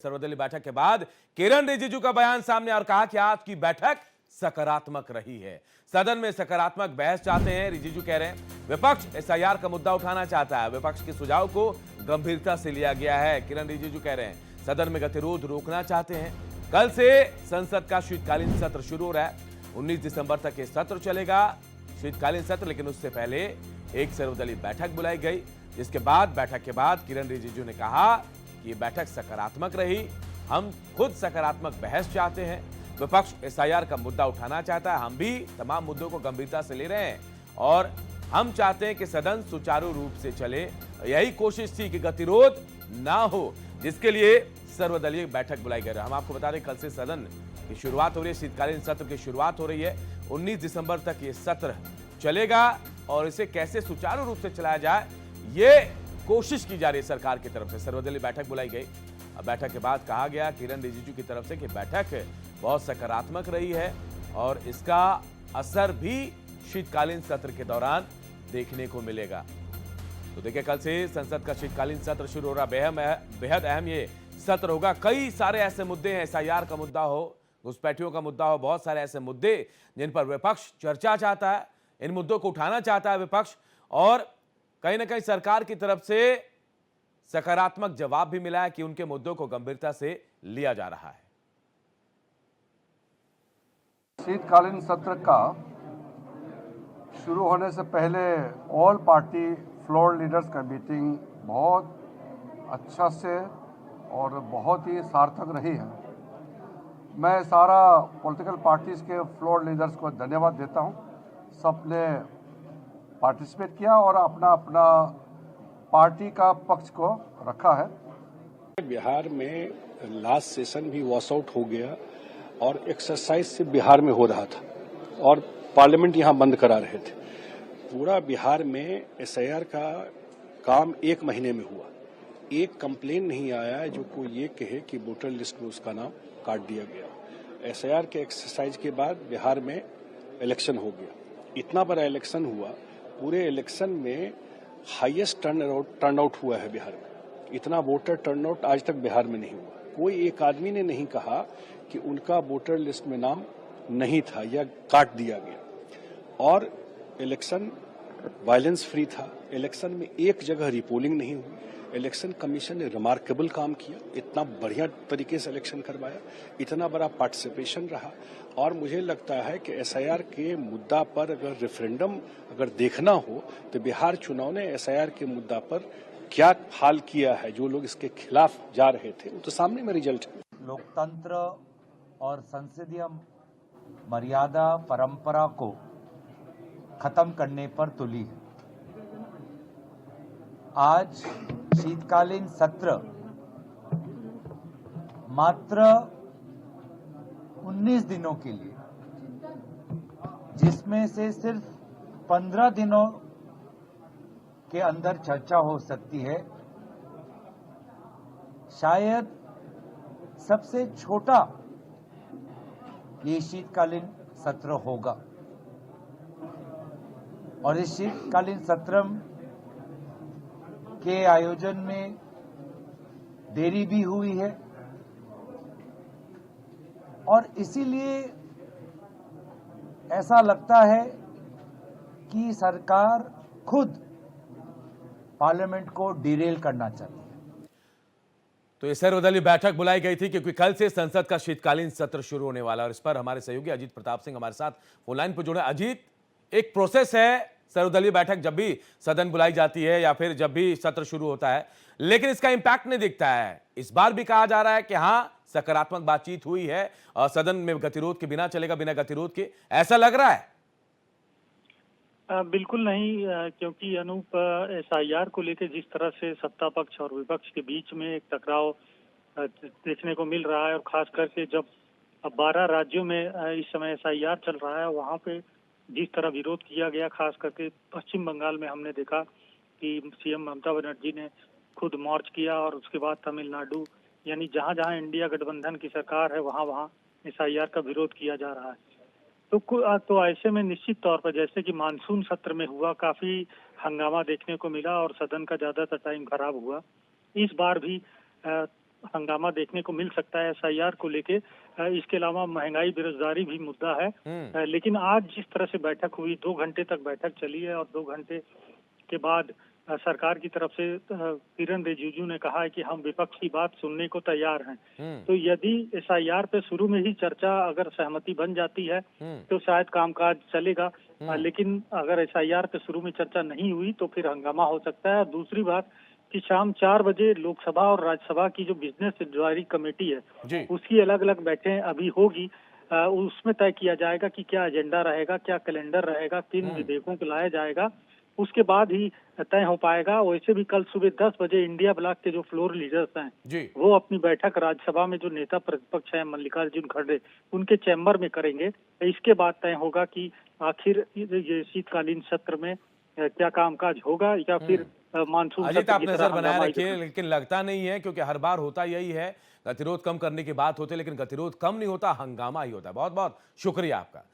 सर्वदलीय बैठक के बाद किरण रिजिजू का बयान सामने और कहा कि आज की बैठक सकारात्मक रही है। सदन में सकारात्मक बहस चाहते हैं। रिजिजू कह रहे हैं विपक्ष एसआईआर का मुद्दा उठाना चाहता है, विपक्ष के सुझाव को गंभीरता से लिया गया है। किरण रिजिजू कह रहे हैं सदन में गतिरोध रोकना चाहते हैं। कल से संसद का शीतकालीन सत्र शुरू हो रहा है। 19 दिसंबर तक यह सत्र चलेगा, शीतकालीन सत्र। लेकिन उससे पहले एक सर्वदलीय बैठक बुलाई गई, जिसके बाद बैठक के बाद किरण रिजिजू ने कहा कि बैठक सकारात्मक रही। हम खुद सकारात्मक बहस चाहते हैं। विपक्ष एसआईआर का मुद्दा उठाना चाहता है, हम भी तमाम मुद्दों को गंभीरता से ले रहे हैं और हम चाहते हैं कि सदन सुचारू रूप से चले। यही कोशिश थी कि गतिरोध ना हो, जिसके लिए सर्वदलीय बैठक बुलाई गई। हम आपको बता दें कल से सदन की शुरुआत हो रही है, शीतकालीन सत्र की शुरुआत हो रही है। 19 दिसंबर तक ये सत्र चलेगा और इसे कैसे सुचारू रूप से चलाया जाए, ये कोशिश की जा रही है सरकार की तरफ से। सर्वदलीय बैठक बुलाई गई। अब बैठक के बाद कहा गया किरण रिजिजू की तरफ से कि बैठक बहुत सकारात्मक रही है और इसका असर भी शीतकालीन सत्र के दौरान देखने को मिलेगा। तो देखिए कल से संसद का शीतकालीन सत्र शुरू हो रहा। बेहद अहम ये सत्र होगा। कई सारे ऐसे मुद्दे हैं, एसआईआर का मुद्दा हो, घुसपैठियों का मुद्दा हो, बहुत सारे ऐसे मुद्दे जिन पर विपक्ष चर्चा चाहता है। इन मुद्दों को उठाना चाहता है विपक्ष और कहीं ना कहीं सरकार की तरफ से सकारात्मक जवाब भी मिला है कि उनके मुद्दों को गंभीरता से लिया जा रहा है। शीतकालीन सत्र का शुरू होने से पहले ऑल पार्टी फ्लोर लीडर्स का मीटिंग बहुत अच्छा से और बहुत ही सार्थक रही है। मैं सारा पॉलिटिकल पार्टीज के फ्लोर लीडर्स को धन्यवाद देता हूं। सबने पार्टिसिपेट किया और अपना अपना पार्टी का पक्ष को रखा है। बिहार में लास्ट सेशन भी वॉश आउट हो गया और एक्सरसाइज से बिहार में हो रहा था और पार्लियामेंट यहां बंद करा रहे थे। पूरा बिहार में एसआईआर का काम 1 महीने में हुआ। एक कंप्लेन नहीं आया है जो कोई ये कहे कि वोटर लिस्ट में उसका नाम काट दिया गया। एसआईआर के एक्सरसाइज के बाद बिहार में इलेक्शन हो गया। इतना बड़ा इलेक्शन हुआ, पूरे इलेक्शन में हाईएस्ट टर्नआउट हुआ है बिहार में। इतना वोटर टर्नआउट आज तक बिहार में नहीं हुआ। कोई एक आदमी ने नहीं कहा कि उनका वोटर लिस्ट में नाम नहीं था या काट दिया गया। और इलेक्शन वायलेंस फ्री था। इलेक्शन में एक जगह रिपोलिंग नहीं हुई। इलेक्शन कमीशन ने रिमार्केबल काम किया, इतना बढ़िया तरीके से इलेक्शन करवाया, इतना बड़ा पार्टिसिपेशन रहा। और मुझे लगता है कि एसआईआर के मुद्दा पर अगर रेफरेंडम अगर देखना हो तो बिहार चुनाव ने एसआईआर के मुद्दा पर क्या हाल किया है, जो लोग इसके खिलाफ जा रहे थे वो तो सामने में रिजल्ट है। लोकतंत्र और संसदीय मर्यादा परंपरा को खत्म करने पर तुली है। आज शीतकालीन सत्र मात्र 19 दिनों के लिए, जिसमें से सिर्फ 15 दिनों के अंदर चर्चा हो सकती है, शायद सबसे छोटा ये शीतकालीन सत्र होगा। और इस शीतकालीन सत्र के आयोजन में देरी भी हुई है और इसीलिए ऐसा लगता है कि सरकार खुद पार्लियामेंट को डिरेल करना चाहती है। तो ये सर्वदलीय बैठक बुलाई गई थी क्योंकि कल से संसद का शीतकालीन सत्र शुरू होने वाला और इस पर हमारे सहयोगी अजीत प्रताप सिंह हमारे साथ फोन लाइन पर जुड़े। अजीत, एक प्रोसेस है सर्वदलीय बैठक जब भी सदन बुलाई जाती है या फिर जब भी सत्र शुरू होता है, लेकिन इसका इंपैक्ट नहीं दिखता है। इस बार भी कहा जा रहा है कि हाँ सकारात्मक बातचीत हुई है और सदन में गतिरोध के बिना चलेगा, बिना गतिरोध के, ऐसा लग रहा है? बिल्कुल नहीं, क्योंकि अनूप एसआईआर को लेकर जिस तरह से सत्ता पक्ष और विपक्ष के बीच में एक टकराव देखने को मिल रहा है और खास करके जब 12 राज्यों में इस समय एसआईआर चल रहा है, वहां पे जिस तरह विरोध किया गया, खास करके पश्चिम बंगाल में हमने देखा कि सीएम ममता बनर्जी ने खुद मार्च किया और उसके बाद तमिलनाडु, यानी जहां जहां इंडिया गठबंधन की सरकार है वहां वहां एसआईआर का विरोध किया जा रहा है। तो ऐसे में निश्चित तौर पर जैसे कि मानसून सत्र में हुआ, काफी हंगामा देखने को मिला और सदन का ज्यादातर टाइम खराब हुआ। इस बार भी हंगामा देखने को मिल सकता है एसआईआर को लेके। इसके अलावा महंगाई, बेरोजगारी भी मुद्दा है। लेकिन आज जिस तरह से बैठक हुई, 2 घंटे तक बैठक चली है और 2 घंटे के बाद सरकार की तरफ से किरण रिजिजू ने कहा है कि हम विपक्ष की बात सुनने को तैयार हैं। तो यदि एसआईआर पे शुरू में ही चर्चा अगर सहमति बन जाती है तो शायद कामकाज चलेगा। लेकिन अगर एसआईआर पे शुरू में चर्चा नहीं हुई तो फिर हंगामा हो सकता है। और दूसरी बात कि शाम 4 बजे लोकसभा और राज्यसभा की जो बिजनेस एडवाइजरी कमेटी है उसकी अलग अलग बैठकें अभी होगी। उसमें तय किया जाएगा कि क्या एजेंडा रहेगा, क्या कैलेंडर रहेगा, किन विधेयकों को लाया जाएगा। उसके बाद ही तय हो पाएगा। वैसे भी कल सुबह 10 बजे इंडिया ब्लॉक के जो फ्लोर लीडर्स हैं वो अपनी बैठक राज्यसभा में जो नेता प्रतिपक्ष हैं मल्लिकार्जुन खड़गे उनके चैम्बर में करेंगे। इसके बाद तय होगा कि आखिर ये शीतकालीन सत्र में क्या कामकाज होगा या फिर मानसून अजीत, सत्र आप की नजर तरह बनाए हंगामा रखिए, लेकिन लगता नहीं है, क्योंकि हर बार होता यही है, गतिरोध कम करने की बात होती है लेकिन गतिरोध कम नहीं होता, हंगामा ही होता है। बहुत बहुत शुक्रिया आपका।